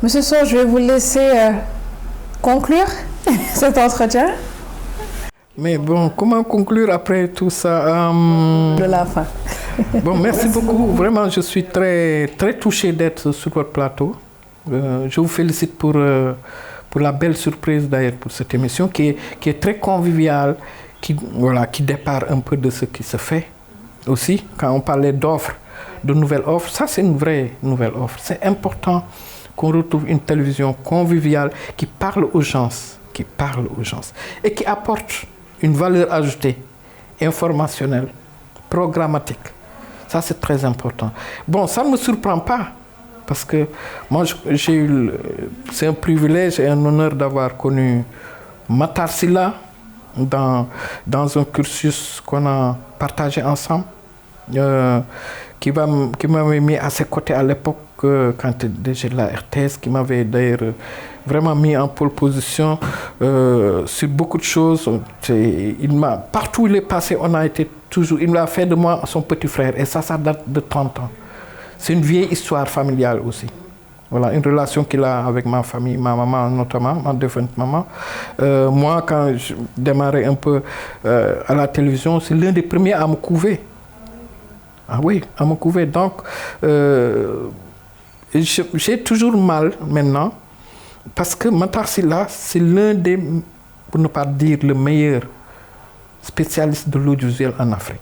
Monsieur Sow, je vais vous laisser conclure cet entretien. Mais bon, comment conclure après tout ça De la fin. Bon, merci beaucoup. Vraiment, je suis très, très touché d'être sur votre plateau. Je vous félicite pour la belle surprise d'ailleurs pour cette émission qui est très conviviale, qui départ un peu de ce qui se fait aussi. Quand on parlait d'offres, de nouvelles offres, ça c'est une vraie nouvelle offre. C'est important qu'on retrouve une télévision conviviale qui parle aux gens et qui apporte une valeur ajoutée, informationnelle, programmatique. Ça, c'est très important. Bon, ça ne me surprend pas, parce que moi, c'est un privilège et un honneur d'avoir connu Matar Sylla dans un cursus qu'on a partagé ensemble, qui m'avait mis à ses côtés à l'époque, quand j'étais de la RTS, qui m'avait d'ailleurs vraiment mis en pole position sur beaucoup de choses. Partout où il est passé, il m'a fait de moi son petit frère. Et ça date de 30 ans. C'est une vieille histoire familiale aussi. Voilà, une relation qu'il a avec ma famille, ma maman notamment, ma défunte maman. Moi, quand je démarrais un peu à la télévision, c'est l'un des premiers à me couver. Ah oui, à me couver. Donc, j'ai toujours mal maintenant, parce que Matar Sylla, c'est l'un des, pour ne pas dire le meilleur spécialiste de l'audiovisuel en Afrique.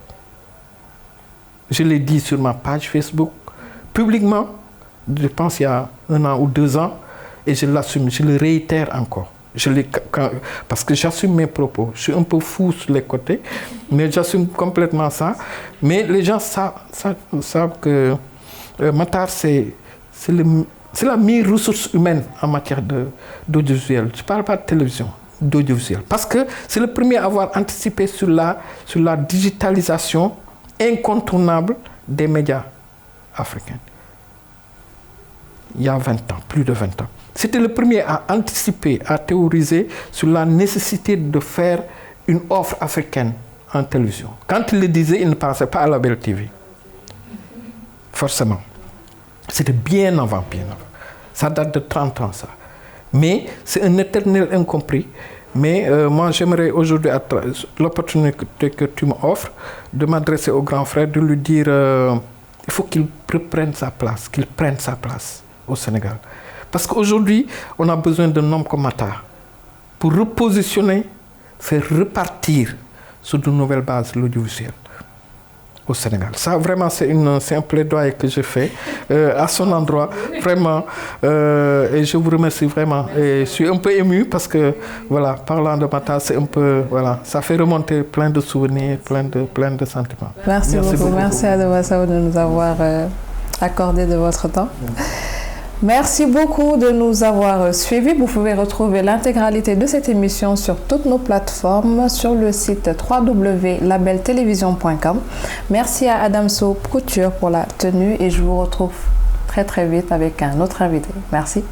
Je l'ai dit sur ma page Facebook, publiquement, je pense il y a 1 an ou 2 ans, et je l'assume, je le réitère encore. Parce que j'assume mes propos. Je suis un peu fou sur les côtés, mais j'assume complètement ça. Mais les gens savent que Matar, c'est la meilleure ressource humaine en matière d'audiovisuel. Je ne parle pas de télévision, d'audiovisuel. Parce que c'est le premier à avoir anticipé sur la digitalisation incontournable des médias africains. Il y a 20 ans, plus de 20 ans. C'était le premier à anticiper, à théoriser sur la nécessité de faire une offre africaine en télévision. Quand il le disait, il ne pensait pas à la Belle TV. Forcément. C'était bien avant. Ça date de 30 ans, ça. Mais c'est un éternel incompris. Mais moi, j'aimerais aujourd'hui, l'opportunité que tu m'offres, de m'adresser au grand frère, de lui dire il faut qu'il reprenne sa place, qu'il prenne sa place au Sénégal. Parce qu'aujourd'hui, on a besoin d'un homme comme Matar pour repositionner, faire repartir sur de nouvelles bases l'audiovisuel au Sénégal. Ça, vraiment, c'est un plaidoyer que je fais à son endroit, vraiment. Et je vous remercie vraiment. Et je suis un peu ému parce que, voilà, parlant de Matar, c'est un peu, voilà, ça fait remonter plein de souvenirs, plein de sentiments. Merci beaucoup. Merci à Adama Sow de nous avoir accordé de votre temps. Merci beaucoup de nous avoir suivis. Vous pouvez retrouver l'intégralité de cette émission sur toutes nos plateformes, sur le site www.labeltelevision.com. Merci à Adam Sow Couture pour la tenue et je vous retrouve très très vite avec un autre invité. Merci.